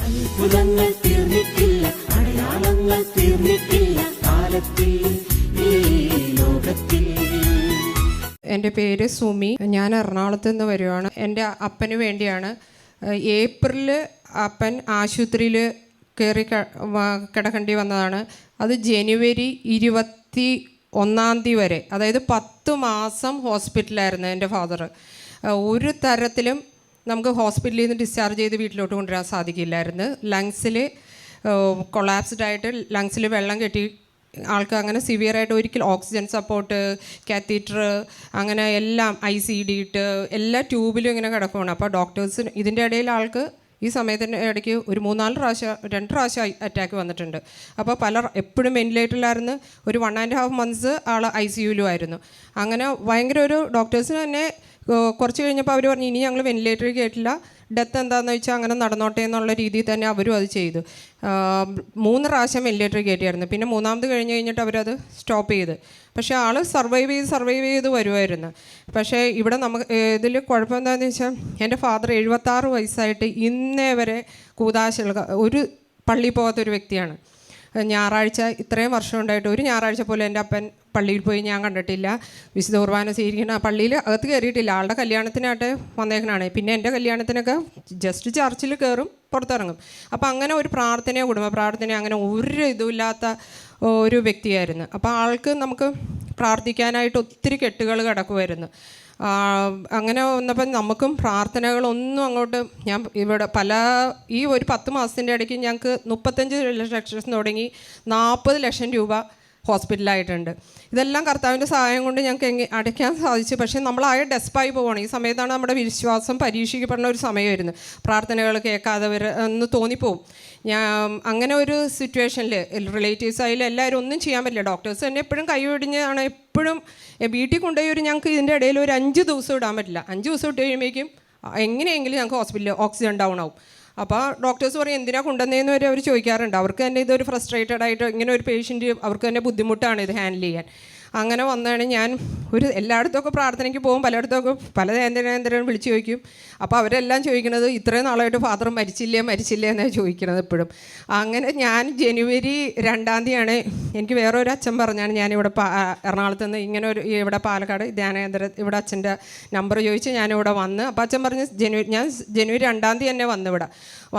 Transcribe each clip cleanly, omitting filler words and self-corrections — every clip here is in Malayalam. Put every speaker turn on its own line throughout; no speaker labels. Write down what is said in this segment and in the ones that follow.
അത്ഭുതങ്ങൾ തീർന്നിട്ടില്ല, അടയാളങ്ങൾ തീർന്നിട്ടില്ല കാലത്തിൽ ഈ ലോകത്തിൽ.
എൻ്റെ പേര് സുമി. ഞാൻ എറണാകുളത്ത് നിന്ന് വരുവാണ്. എൻ്റെ അപ്പന് വേണ്ടിയാണ്. ഏപ്രിലിൽ അപ്പൻ ആശുപത്രിയിൽ കയറി കിടക്കേണ്ടി വന്നതാണ്. അത് ജനുവരി 21 വരെ, അതായത് 10 മാസം ഹോസ്പിറ്റലായിരുന്നു എൻ്റെ ഫാദർ. ഒരു തരത്തിലും നമുക്ക് ഹോസ്പിറ്റലിൽ നിന്ന് ഡിസ്ചാർജ് ചെയ്ത് വീട്ടിലോട്ട് കൊണ്ടുവരാൻ സാധിക്കില്ലായിരുന്നു. ലങ്സിൽ കൊളാപ്സ്ഡ് ആയിട്ട് ലങ്സിൽ വെള്ളം കെട്ടി ആൾക്ക് അങ്ങനെ സിവിയറായിട്ട് ഒരിക്കൽ ഓക്സിജൻ സപ്പോർട്ട്, കാത്തീറ്റർ, അങ്ങനെ എല്ലാം ICD ഇട്ട് എല്ലാ ട്യൂബിലും ഇങ്ങനെ കിടക്കുകയാണ്. അപ്പോൾ ഡോക്ടേഴ്സിന് ഇതിൻ്റെ ഇടയിൽ ആൾക്ക് ഈ സമയത്തിൻ്റെ ഇടയ്ക്ക് ഒരു 2 പ്രാവശ്യം അറ്റാക്ക് വന്നിട്ടുണ്ട്. അപ്പോൾ എപ്പോഴും വെന്റിലേറ്ററിലായിരുന്നു. ഒരു 1.5 months ആൾ ICUയിലും ആയിരുന്നു. അങ്ങനെ ഭയങ്കര ഒരു ഡോക്ടേഴ്സിന് തന്നെ കുറച്ച് കഴിഞ്ഞപ്പോൾ അവർ പറഞ്ഞു ഇനി ഞങ്ങൾ വെന്റിലേറ്ററിൽ കയറ്റില്ല, ഡെത്ത് എന്താണെന്ന് വെച്ചാൽ അങ്ങനെ നടന്നോട്ടെ എന്നുള്ള രീതിയിൽ തന്നെ അവരും അത് ചെയ്തു. 3 പ്രാവശ്യം വെന്റിലേറ്ററിൽ കയറ്റിയായിരുന്നു. പിന്നെ 3ാമത് കഴിഞ്ഞിട്ട് അവരത് സ്റ്റോപ്പ് ചെയ്ത്. പക്ഷേ ആൾ സർവൈവ് ചെയ്ത് വരുമായിരുന്നു. പക്ഷേ ഇവിടെ നമുക്ക് ഇതിൽ കുഴപ്പം എന്താണെന്ന് വെച്ചാൽ എൻ്റെ ഫാദർ 76 വയസ്സായിട്ട് ഇന്നേ വരെ കൂതാശകൾ ഒരു പള്ളിയിൽ പോകാത്തൊരു വ്യക്തിയാണ്. ഞായറാഴ്ച ഇത്രയും വർഷം ഉണ്ടായിട്ട് ഒരു ഞായറാഴ്ച പോലും എൻ്റെ അപ്പൻ പള്ളിയിൽ പോയി ഞാൻ കണ്ടിട്ടില്ല. വിശുദ്ധ കുർബാന സ്വീകരിക്കുന്ന പള്ളിയിൽ അകത്ത് കയറിയിട്ടില്ല. ആളുടെ കല്യാണത്തിനായിട്ട് വന്നേക്കണാണ്. പിന്നെ എൻ്റെ കല്യാണത്തിനൊക്കെ ജസ്റ്റ് ചർച്ചിൽ കയറും, പുറത്തിറങ്ങും. അപ്പോൾ അങ്ങനെ ഒരു പ്രാർത്ഥനയോ കുടുംബ പ്രാർത്ഥനയോ അങ്ങനെ ഒരു ഇതുമില്ലാത്ത ഒരു വ്യക്തിയായിരുന്നു. അപ്പോൾ ആൾക്ക് നമുക്ക് പ്രാർത്ഥിക്കാനായിട്ട് ഒത്തിരി കെട്ടുകൾ കിടക്കുമായിരുന്നു. അങ്ങനെ വന്നപ്പം നമുക്കും പ്രാർത്ഥനകളൊന്നും അങ്ങോട്ട് ഞാൻ ഇവിടെ ഈ ഒരു 10 മാസത്തിൻ്റെ ഇടയ്ക്ക് ഞങ്ങൾക്ക് 35 ലക്ഷം തുടങ്ങി 40 ലക്ഷം രൂപ ഹോസ്പിറ്റലായിട്ടുണ്ട്. ഇതെല്ലാം കർത്താവിൻ്റെ സഹായം കൊണ്ട് ഞങ്ങൾക്ക് അടയ്ക്കാൻ സാധിച്ചു. പക്ഷേ നമ്മളാകെ ഡെസ്പായി പോവുകയാണ്. ഈ സമയത്താണ് നമ്മുടെ വിശ്വാസം പരീക്ഷിക്കപ്പെടുന്ന ഒരു സമയമായിരുന്നു. പ്രാർത്ഥനകൾ കേൾക്കാതെ എന്ന് തോന്നിപ്പോവും. അങ്ങനെ ഒരു സിറ്റുവേഷനിൽ റിലേറ്റീവ്സ് ആയാലും എല്ലാവരും ഒന്നും ചെയ്യാൻ പറ്റില്ല. ഡോക്ടേഴ്സ് തന്നെ എപ്പോഴും കൈയൊടിഞ്ഞാണ്. എപ്പോഴും വീട്ടിൽ കൊണ്ടുപോയി ഞങ്ങൾക്ക് ഇതിൻ്റെ ഇടയിൽ ഒരു 5 ദിവസം ഇടാൻ പറ്റില്ല. 5 ദിവസം ഇട്ട് കഴിയുമ്പോഴേക്കും എങ്ങനെയെങ്കിലും ഞങ്ങൾക്ക് ഹോസ്പിറ്റലിൽ ഓക്സിജൻ ഡൗൺ ആവും. അപ്പോൾ ഡോക്ടേഴ്സ് പറയും എന്തിനാണ് കൊണ്ടുവന്നതെന്ന് വരെ അവർ ചോദിക്കാറുണ്ട്. അവർക്ക് തന്നെ ഇതൊരു ഫ്രസ്ട്രേറ്റഡ് ആയിട്ട് ഇങ്ങനെ ഒരു പേഷ്യൻറ്റ് അവർക്ക് തന്നെ ബുദ്ധിമുട്ടാണ് ഇത് ഹാൻഡിൽ ചെയ്യാൻ. അങ്ങനെ വന്നാണ് ഞാൻ എല്ലായിടത്തുമൊക്കെ പ്രാർത്ഥനയ്ക്ക് പോകും, പലയിടത്തൊക്കെ പല എന്തിനും വിളിച്ച് ചോദിക്കും. അപ്പോൾ അവരെല്ലാം ചോദിക്കുന്നത് ഇത്രയും നാളായിട്ട് ഫാദർ മരിച്ചില്ലേ എന്നാണ് ചോദിക്കുന്നത് എപ്പോഴും. അങ്ങനെ ഞാൻ ജനുവരി 2 എനിക്ക് വേറെ ഒരു അച്ഛൻ പറഞ്ഞാണ് ഞാനിവിടെ എറണാകുളത്ത് നിന്ന് ഇങ്ങനെ ഇവിടെ പാലക്കാട് ധ്യാനകേന്ദ്ര ഇവിടെ അച്ഛൻ്റെ നമ്പർ ചോദിച്ച് ഞാനിവിടെ വന്ന്. അപ്പോൾ അച്ഛൻ പറഞ്ഞ് ഞാൻ ജനുവരി 2 തന്നെ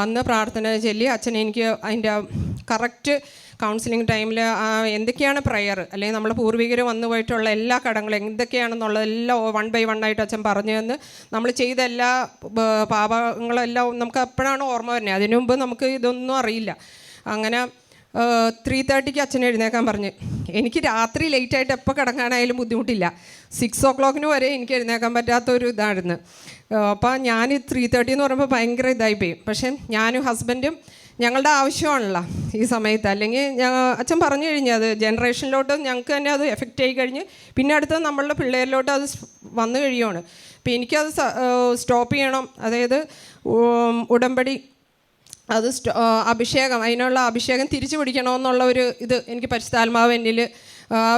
വന്ന് പ്രാർത്ഥന ചൊല്ലി അച്ഛൻ എനിക്ക് അതിൻ്റെ കറക്റ്റ് കൗൺസിലിംഗ് ടൈമിൽ എന്തൊക്കെയാണ് പ്രയർ, അല്ലെങ്കിൽ നമ്മളെ പൂർവികർ വന്നു പോയിട്ടുള്ള എല്ലാ കടങ്ങളും എന്തൊക്കെയാണെന്നുള്ളതെല്ലാം 1 by 1 ആയിട്ട് അച്ഛൻ പറഞ്ഞു തന്ന് നമ്മൾ ചെയ്ത എല്ലാ പാപങ്ങളെല്ലാം നമുക്ക് എപ്പോഴാണ് ഓർമ്മ വരുന്നത്. അതിനു മുമ്പ് നമുക്ക് ഇതൊന്നും അറിയില്ല. അങ്ങനെ 3:30 അച്ഛൻ എഴുന്നേക്കാൻ പറഞ്ഞ്. എനിക്ക് രാത്രി ലേറ്റായിട്ട് എപ്പോൾ കിടക്കാനായാലും ബുദ്ധിമുട്ടില്ല. 6 o'clock വരെ എനിക്ക് എഴുന്നേക്കാൻ പറ്റാത്തൊരു ഇതായിരുന്നു. അപ്പോൾ ഞാൻ 3:30 എന്ന് പറയുമ്പോൾ ഭയങ്കര ഇതായിപ്പോയി. പക്ഷേ ഞാനും ഹസ്ബൻഡും ഞങ്ങളുടെ ആവശ്യമാണല്ലോ ഈ സമയത്ത്. അല്ലെങ്കിൽ അച്ഛൻ പറഞ്ഞു കഴിഞ്ഞു അത് ജനറേഷനിലോട്ട് ഞങ്ങൾക്ക് തന്നെ അത് എഫക്റ്റ് ആയി കഴിഞ്ഞ് പിന്നെ അടുത്ത് നമ്മളുടെ പിള്ളേരിലോട്ട് അത് വന്നു കഴിയുകയാണ്. അപ്പോൾ എനിക്കത് സ്റ്റോപ്പ് ചെയ്യണം. അതായത് ഉടമ്പടി അത് അഭിഷേകം, അതിനുള്ള അഭിഷേകം തിരിച്ചു പിടിക്കണമെന്നുള്ള ഒരു ഇത് എനിക്ക് പരിശുദ്ധാത്മാവ് എന്നിൽ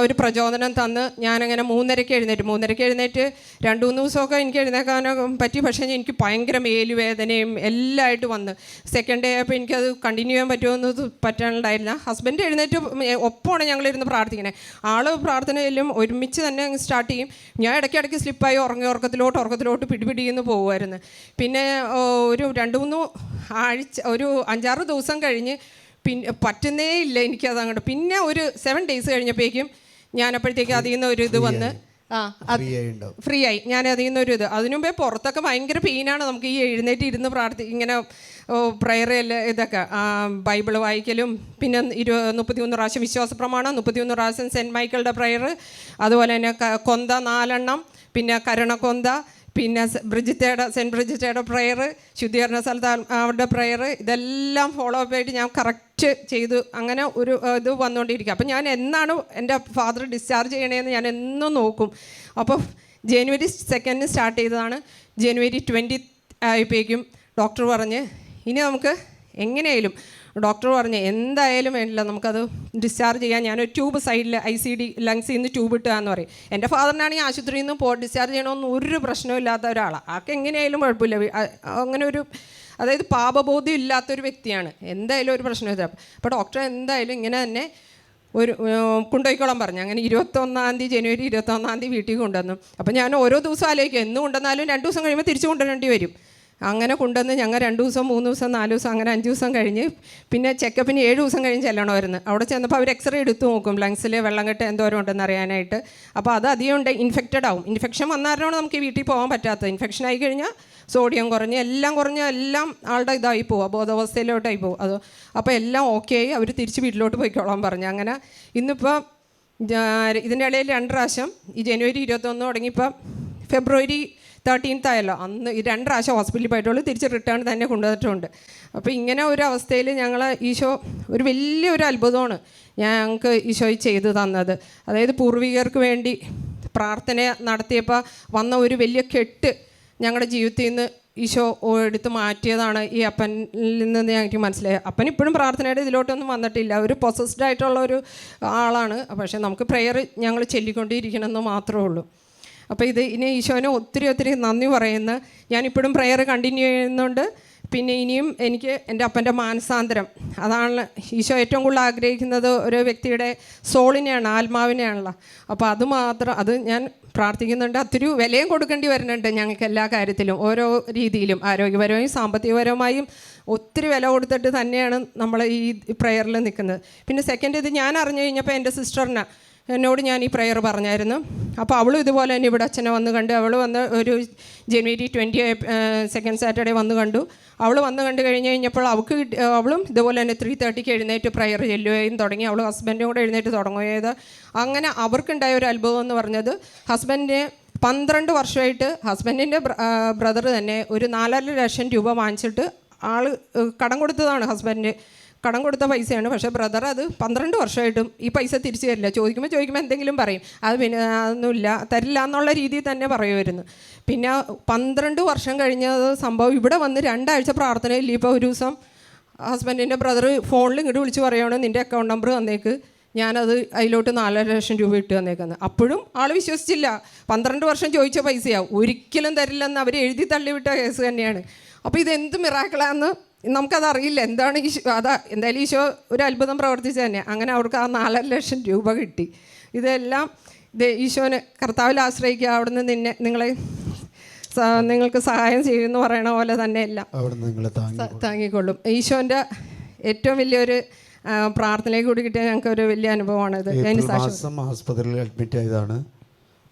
ഒരു പ്രചോദനം തന്ന് ഞാനങ്ങനെ 3:30 എഴുന്നേറ്റ് 2-3 ദിവസമൊക്കെ എനിക്ക് എഴുന്നേക്കാനൊക്കെ പറ്റി. പക്ഷേ എനിക്ക് ഭയങ്കര മേലുവേദനയും എല്ലാമായിട്ട് വന്ന് സെക്കൻഡ് ഡേ ആയപ്പോൾ എനിക്കത് കണ്ടിന്യൂ ചെയ്യാൻ പറ്റുമെന്ന് പറ്റാനുണ്ടായില്ല. ഹസ്ബൻഡ് എഴുന്നേറ്റ് ഒപ്പമാണ് ഞങ്ങളിരുന്ന് പ്രാർത്ഥിക്കണേ. ആൾ പ്രാർത്ഥനയിലും ഒരുമിച്ച് തന്നെ സ്റ്റാർട്ട് ചെയ്യും. ഞാൻ ഇടയ്ക്കിടയ്ക്ക് സ്ലിപ്പായി ഉറക്കത്തിലോട്ട് പിടിപിടിയെന്ന് പോകുമായിരുന്നു. പിന്നെ ഒരു 2-3 ആഴ്ച ഒരു 5-6 ദിവസം കഴിഞ്ഞ് പിന്നെ പറ്റുന്നേ ഇല്ല എനിക്കത് അങ്ങോട്ട്. പിന്നെ ഒരു 7 days കഴിഞ്ഞപ്പോഴേക്കും ഞാനപ്പോഴത്തേക്ക് അതിൽ നിന്ന് ഒരു ഇത് വന്ന് ഫ്രീ ആയി. ഞാൻ അതിൽ നിന്നൊരു ഇത് അതിനുമുമ്പേ പുറത്തൊക്കെ ഭയങ്കര പെയിനാണ്. നമുക്ക് ഈ എഴുന്നേറ്റ് ഇരുന്ന് ഇങ്ങനെ പ്രയർ ഇതൊക്കെ ബൈബിൾ വായിക്കലും പിന്നെ 33 പ്രാവശ്യം വിശ്വാസ പ്രമാണം, 33 പ്രാവശ്യം സെൻറ്റ് മൈക്കിളുടെ പ്രയർ, അതുപോലെ തന്നെ കൊന്ത 4 പിന്നെ കരുണക്കൊന്ത, പിന്നെ സെൻറ്റ് ബ്രിജിറ്റയുടെ പ്രയർ, ശുദ്ധീകരണ സ്ഥലത്ത് അവരുടെ പ്രയർ, ഇതെല്ലാം ഫോളോ അപ്പ് ആയിട്ട് ഞാൻ കറക്റ്റ് ചെയ്തു. അങ്ങനെ ഒരു ഇത് വന്നുകൊണ്ടിരിക്കുക. അപ്പോൾ ഞാൻ എന്നാണ് എൻ്റെ ഫാദർ ഡിസ്ചാർജ് ചെയ്യണേന്ന് ഞാൻ എന്നും നോക്കും. അപ്പോൾ ജനുവരി 2 സ്റ്റാർട്ട് ചെയ്തതാണ്. ജനുവരി 20 ആയപ്പോഴേക്കും ഡോക്ടർ പറഞ്ഞ് ഇനി നമുക്ക് എങ്ങനെയായാലും ഡോക്ടർ പറഞ്ഞ് എന്തായാലും വേണ്ടില്ല നമുക്കത് ഡിസ്ചാർജ് ചെയ്യാൻ. ഞാനൊരു ട്യൂബ് സൈഡിൽ ICD ലങ്സിൽ നിന്ന് ട്യൂബ് ഇട്ടുകയെന്ന് പറയും. എൻ്റെ ഫാദറിനാണെങ്കിൽ ആശുപത്രിയിൽ നിന്ന് ഡിസ്ചാർജ് ചെയ്യണമെന്ന് ഒരു പ്രശ്നവും ഇല്ലാത്ത ഒരാളാണ്. ആൾക്ക് എങ്ങനെയായാലും കുഴപ്പമില്ല. അങ്ങനെ ഒരു അതായത് പാപബോധ്യം ഇല്ലാത്തൊരു വ്യക്തിയാണ്. എന്തായാലും ഒരു പ്രശ്നമില്ല. അപ്പോൾ ഡോക്ടർ എന്തായാലും ഇങ്ങനെ തന്നെ ഒരു കൊണ്ടുപോയിക്കോളാൻ പറഞ്ഞു. അങ്ങനെ 21 ജനുവരി 21 വീട്ടിൽ കൊണ്ടുവന്നു. അപ്പോൾ ഞാൻ ഓരോ ദിവസം ആലോചിക്കും, എന്ന് കൊണ്ടുവന്നാലും 2 ദിവസം കഴിയുമ്പോൾ തിരിച്ചു കൊണ്ടുവരേണ്ടി വരും. അങ്ങനെ കൊണ്ടുവന്ന് ഞങ്ങൾ 2 ദിവസം 3 ദിവസം 4 ദിവസം അങ്ങനെ 5 ദിവസം കഴിഞ്ഞ് പിന്നെ ചെക്കപ്പിന് 7 ദിവസം കഴിഞ്ഞ് ചെല്ലണമായിരുന്നു. അവിടെ ചെന്നപ്പോൾ അവർ എക്സ്റേ എടുത്ത് നോക്കും ലങ്സിൽ വെള്ളം കെട്ട് എന്തോരം ഉണ്ടെന്ന് അറിയാനായിട്ട്. അപ്പോൾ അത് അധികം ഉണ്ട്, ഇൻഫെക്റ്റഡ് ആവും. ഇൻഫെക്ഷൻ വന്നാലാണ് നമുക്ക് വീട്ടിൽ പോകാൻ പറ്റാത്തത്. ഇൻഫെക്ഷൻ ആയി കഴിഞ്ഞാൽ സോഡിയം കുറഞ്ഞ് എല്ലാം ആളുടെ ഇതായി പോവുക, ബോധാവസ്ഥയിലോട്ടായി പോകും. അപ്പോൾ എല്ലാം ഓക്കെ ആയി അവർ തിരിച്ച് വീട്ടിലോട്ട് പോയിക്കോളാൻ പറഞ്ഞു. അങ്ങനെ ഇന്നിപ്പോൾ ഇതിൻ്റെ ഇടയിൽ 2 പ്രാവശ്യം ഈ ജനുവരി 21 തുടങ്ങിയപ്പോൾ ഫെബ്രുവരി 13 ആയല്ലോ, അന്ന് ഈ 2 പ്രാവശ്യം ഹോസ്പിറ്റലിൽ പോയിട്ടുള്ളൂ. തിരിച്ച് റിട്ടേൺ തന്നെ കൊണ്ടുവന്നിട്ടുണ്ട്. അപ്പോൾ ഇങ്ങനെ ഒരു അവസ്ഥയിൽ ഞങ്ങൾ ഈശോ ഒരു വലിയൊരു അത്ഭുതമാണ് ഞങ്ങൾക്ക് ഈശോ ചെയ്തു തന്നത്. അതായത് പൂർവികർക്ക് വേണ്ടി പ്രാർത്ഥന നടത്തിയപ്പോൾ വന്ന ഒരു വലിയ കെട്ട് ഞങ്ങളുടെ ജീവിതത്തിൽ നിന്ന് ഈശോ എടുത്ത് മാറ്റിയതാണ് ഈ അപ്പനിൽ നിന്ന് ഞങ്ങൾക്ക് മനസ്സിലായത്. അപ്പൻ ഇപ്പോഴും പ്രാർത്ഥനയുടെ ഇതിലോട്ടൊന്നും വന്നിട്ടില്ല, ഒരു പൊസസ്ഡ് ആയിട്ടുള്ള ഒരു ആളാണ്. പക്ഷേ നമുക്ക് പ്രെയർ ഞങ്ങൾ ചൊല്ലിക്കൊണ്ടിരിക്കണമെന്ന് മാത്രമേ ഉള്ളൂ. അപ്പോൾ ഇനി ഈശോനെ ഒത്തിരി നന്ദി പറയുന്നു. ഞാനിപ്പോഴും പ്രെയർ കണ്ടിന്യൂ ചെയ്യുന്നുണ്ട്. പിന്നെ ഇനിയും എനിക്ക് എൻ്റെ അപ്പൻ്റെ മാനസാന്തരം, അതാണ് ഈശോ ഏറ്റവും കൂടുതൽ ആഗ്രഹിക്കുന്നത്. ഒരു വ്യക്തിയുടെ സോളിനെയാണ്, ആത്മാവിനെയാണല്ലോ. അപ്പോൾ അത് ഞാൻ പ്രാർത്ഥിക്കുന്നുണ്ട്. ഒത്തിരി വിലയും കൊടുക്കേണ്ടി വരുന്നുണ്ട് ഞങ്ങൾക്ക് എല്ലാ കാര്യത്തിലും, ഓരോ രീതിയിലും, ആരോഗ്യപരമായും സാമ്പത്തികപരമായും ഒത്തിരി വില കൊടുത്തിട്ട് തന്നെയാണ് നമ്മൾ ഈ പ്രെയറിൽ നിൽക്കുന്നത്. പിന്നെ സെക്കൻഡ് ഇത് ഞാൻ അറിഞ്ഞു കഴിഞ്ഞപ്പോൾ എൻ്റെ സിസ്റ്ററിന് എന്നോട് ഞാൻ ഈ പ്രെയർ പറഞ്ഞായിരുന്നു. അപ്പോൾ അവളും ഇതുപോലെ തന്നെ ഇവിടെ അച്ഛനെ വന്ന് കണ്ട്, അവൾ വന്ന് ഒരു ജനുവരി 22 സാറ്റർഡേ വന്ന് കണ്ടു. അവൾ വന്ന് കണ്ടു കഴിഞ്ഞപ്പോൾ അവളും ഇതുപോലെ തന്നെ 3:30 എഴുന്നേറ്റ് പ്രെയർ ചെല്ലുകയും തുടങ്ങി. അവൾ ഹസ്ബൻഡും കൂടെ എഴുന്നേറ്റ് തുടങ്ങുകയത്. അങ്ങനെ അവർക്കുണ്ടായ ഒരു അനുഭവം എന്ന് പറഞ്ഞത്, ഹസ്ബൻഡിന് 12 വർഷമായിട്ട് ഹസ്ബൻഡിൻ്റെ ബ്രദർ തന്നെ ഒരു 4.5 ലക്ഷം രൂപ വാങ്ങിച്ചിട്ട് ആൾ കടം കൊടുത്തതാണ്. ഹസ്ബൻഡ് കടം കൊടുത്ത പൈസയാണ്. പക്ഷേ ബ്രദർ അത് 12 വർഷമായിട്ടും ഈ പൈസ തിരിച്ചു തരില്ല. ചോദിക്കുമ്പോൾ എന്തെങ്കിലും പറയും, അത് പിന്നെ അതൊന്നുമില്ല, തരില്ല എന്നുള്ള രീതിയിൽ തന്നെ പറയുമായിരുന്നു. പിന്നെ 12 വർഷം കഴിഞ്ഞ സംഭവം ഇവിടെ വന്ന് 2 ആഴ്ച പ്രാർത്ഥനയിൽ ഇപ്പോൾ ഒരു ദിവസം ഹസ്ബൻഡിൻ്റെ ബ്രദർ ഫോണിൽ ഇങ്ങോട്ട് വിളിച്ച് പറയുകയാണ്, നിൻ്റെ അക്കൗണ്ട് നമ്പർ തന്നേക്ക്, ഞാനത് അതിലോട്ട് 4.5 ലക്ഷം രൂപ ഇട്ട് തന്നേക്കുന്നത്. അപ്പോഴും ആൾ വിശ്വസിച്ചില്ല. 12 വർഷം ചോദിച്ച പൈസയാവും, ഒരിക്കലും തരില്ലെന്ന് അവർ എഴുതി തള്ളിവിട്ട കേസ് തന്നെയാണ്. അപ്പോൾ ഇതെന്ത് മിറാക്കിളാന്ന് നമുക്കതറിയില്ല. എന്താണ് ഈശോ, എന്തായാലും ഈശോ ഒരു അത്ഭുതം പ്രവർത്തിച്ചു തന്നെ. അങ്ങനെ അവർക്ക് ആ 4.5 ലക്ഷം രൂപ കിട്ടി. ഇതെല്ലാം ഈശോനെ കർത്താവിൽ ആശ്രയിക്കുക, അവിടുന്ന് നിങ്ങൾക്ക് സഹായം ചെയ്യുമെന്ന് പറയണ പോലെ തന്നെ എല്ലാം താങ്ങിക്കൊള്ളും. ഈശോൻ്റെ ഏറ്റവും വലിയൊരു പ്രാർത്ഥനയെ കൂടി കിട്ടിയ ഞങ്ങൾക്ക് ഒരു വലിയ അനുഭവമാണിത്.
മാസം ആസ്പത്രിയിൽ അഡ്മിറ്റ് ആയതാണ്.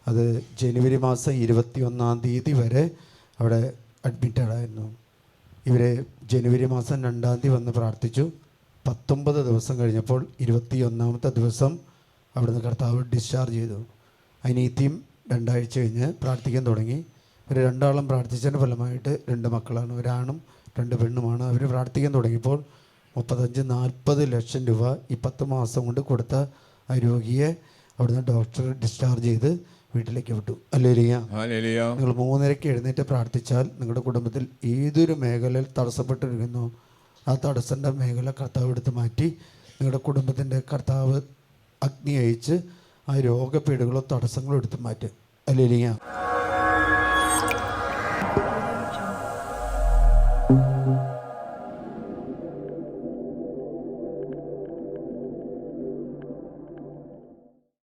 അത് ജനുവരി മാസം 21 വരെ അവിടെ അഡ്മിറ്റഡായിരുന്നു. ഇവർ ജനുവരി മാസം 2 വന്ന് പ്രാർത്ഥിച്ചു. 19 ദിവസം കഴിഞ്ഞപ്പോൾ 21 ദിവസം അവിടുന്ന് കർത്താവ് ഡിസ്ചാർജ് ചെയ്തു. അനിയത്തിയും 2 ആഴ്ച കഴിഞ്ഞ് പ്രാർത്ഥിക്കാൻ തുടങ്ങി. ഇവർ 2 പ്രാർത്ഥിച്ചതിൻ്റെ ഫലമായിട്ട് 2 മക്കളാണ്, ഒരാണും 2 പെണ്ണുമാണ്. അവർ പ്രാർത്ഥിക്കാൻ തുടങ്ങിയപ്പോൾ 35-40 ലക്ഷം രൂപ ഈ 10 മാസം കൊണ്ട് കൊടുത്ത ആ രോഗിയെ അവിടുന്ന് ഡോക്ടർ ഡിസ്ചാർജ് ചെയ്ത് വീട്ടിലേക്ക് വിട്ടു. ഹല്ലേലൂയ. നിങ്ങൾ 3:30 എഴുന്നേറ്റ് പ്രാർത്ഥിച്ചാൽ നിങ്ങളുടെ കുടുംബത്തിൽ ഏതൊരു മേഖലയിൽ തടസ്സപ്പെട്ടിരിക്കുന്നു ആ തടസ്സൻ്റെ മേഖല കർത്താവ് എടുത്ത് മാറ്റി നിങ്ങളുടെ കുടുംബത്തിൻ്റെ കർത്താവ് അഗ്നി അയച്ച് ആ രോഗപീഠകളോ തടസ്സങ്ങളോ എടുത്ത് മാറ്റും. ഹല്ലേലൂയ.